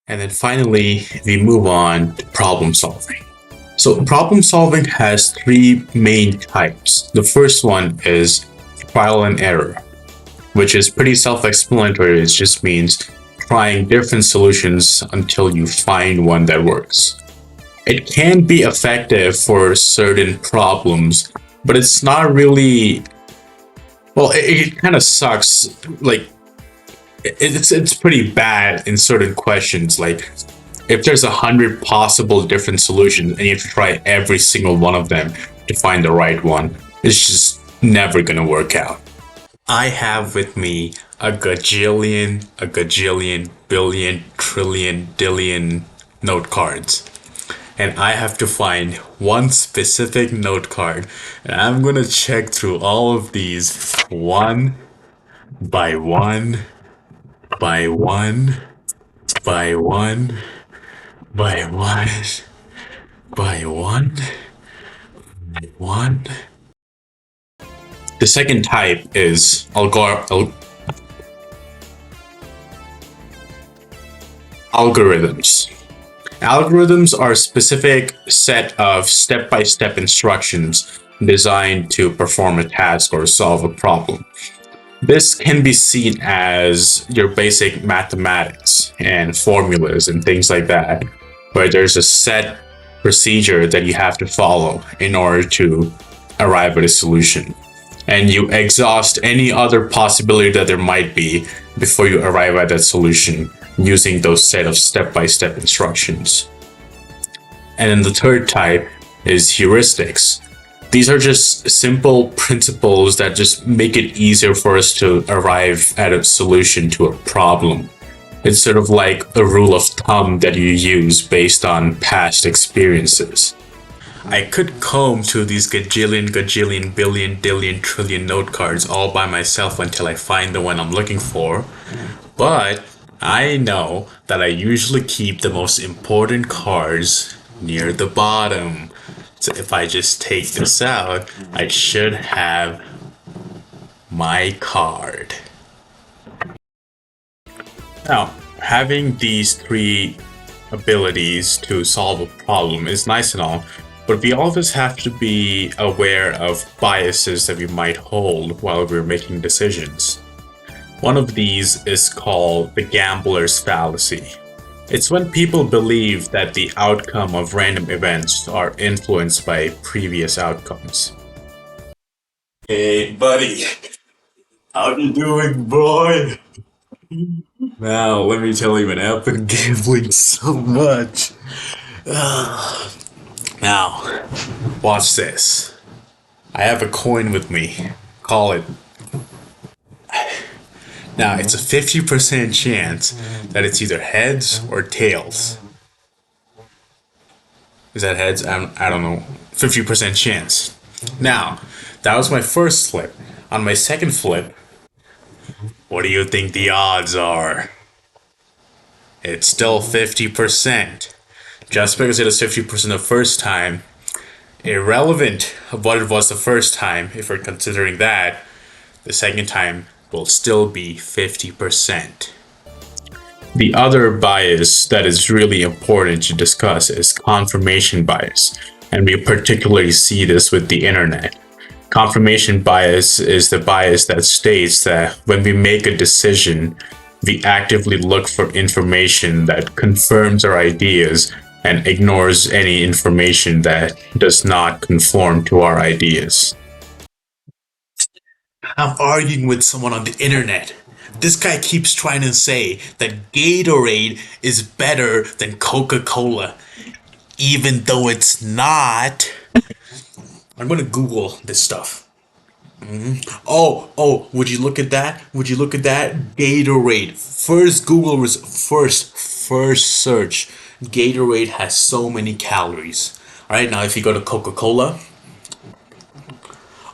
And then finally, we move on to problem solving. So, problem solving has three main types. The first one is trial and error, which is pretty self explanatory. It just means trying different solutions until you find one that works. It can be effective for certain problems, but it's not really. Well, it kind of sucks. Like, it's pretty bad in certain questions. Like, if there's 100 possible different solutions and you have to try every single one of them to find the right one, it's just never gonna work out. I have with me a gajillion, billion, trillion, dillion note cards. And I have to find one specific note card. And I'm gonna check through all of these one by one by one by one by one by one by one. The second type is algorithms. Algorithms are a specific set of step by step instructions designed to perform a task or solve a problem. This can be seen as your basic mathematics and formulas and things like that, where there's a set procedure that you have to follow in order to arrive at a solution. And you exhaust any other possibility that there might be before you arrive at that solution using those set of step-by-step instructions. And then the third type is heuristics. These are just simple principles that just make it easier for us to arrive at a solution to a problem. It's sort of like a rule of thumb that you use based on past experiences. I could comb through these gajillion, billion, dillion, trillion note cards all by myself until I find the one I'm looking for, but I know that I usually keep the most important cards near the bottom. So if I just take this out, I should have my card. Now, having these three abilities to solve a problem is nice and all, but we always have to be aware of biases that we might hold while we're making decisions. One of these is called the gambler's fallacy. It's when people believe that the outcome of random events are influenced by previous outcomes. Hey, buddy. How you doing, boy? Now, let me tell you, man, I've been gambling so much. Now, watch this. I have a coin with me. Call it. Now, it's a 50% chance that it's either heads or tails. Is that heads? I don't know. 50% chance. Now, that was my first flip. On my second flip, what do you think the odds are? It's still 50%. Just because it was 50% the first time, irrelevant of what it was the first time, if we're considering that, the second time will still be 50%. The other bias that is really important to discuss is confirmation bias, and we particularly see this with the internet. Confirmation bias is the bias that states that when we make a decision, we actively look for information that confirms our ideas and ignores any information that does not conform to our ideas. I'm arguing with someone on the internet. This guy keeps trying to say that Gatorade is better than Coca Cola, even though it's not. I'm gonna Google this stuff. Oh, would you look at that? Would you look at that? Gatorade. First Google was first search. Gatorade has so many calories. Alright, now if you go to Coca Cola.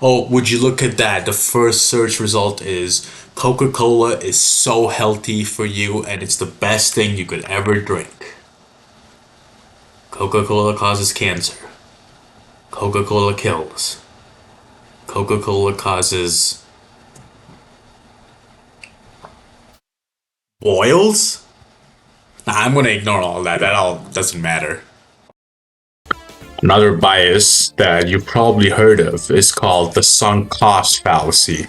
Oh, would you look at that? The first search result is Coca Cola is so healthy for you and it's the best thing you could ever drink. Coca Cola causes cancer. Coca Cola kills. Coca Cola causes boils? I'm gonna ignore all that. That all doesn't matter. Another bias that you've probably heard of is called the sunk cost fallacy.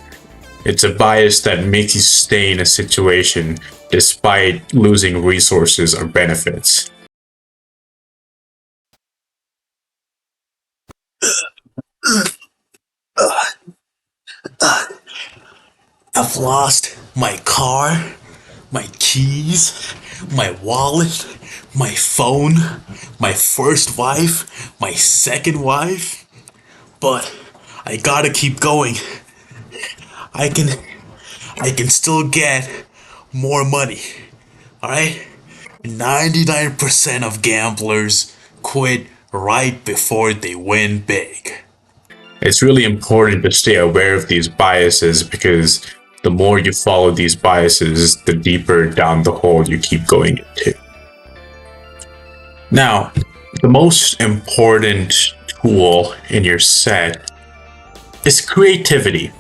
It's a bias that makes you stay in a situation despite losing resources or benefits. I've lost my car, my keys, my wallet, my phone, my first wife, my second wife. But I gotta keep going. I can I can still get more money. Alright? 99% of gamblers quit right before they win big. It's really important to stay aware of these biases because the more you follow these biases, the deeper down the hole you keep going into. Now, the most important tool in your set is creativity.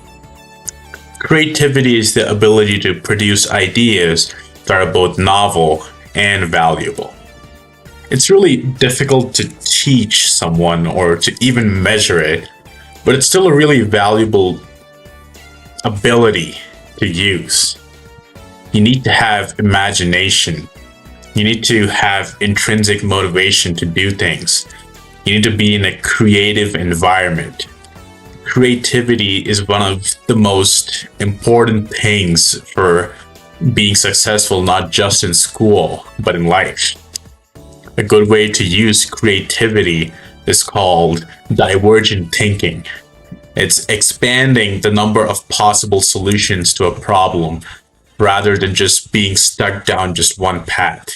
Creativity is the ability to produce ideas that are both novel and valuable. It's really difficult to teach someone or to even measure it, but it's still a really valuable ability to use. You need to have imagination. You need to have intrinsic motivation to do things. You need to be in a creative environment. Creativity is one of the most important things for being successful, not just in school, but in life. A good way to use creativity is called divergent thinking. It's expanding the number of possible solutions to a problem rather than just being stuck down just one path.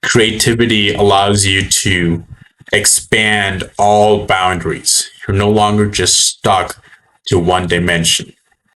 Creativity allows you to expand all boundaries. You're no longer just stuck to one dimension.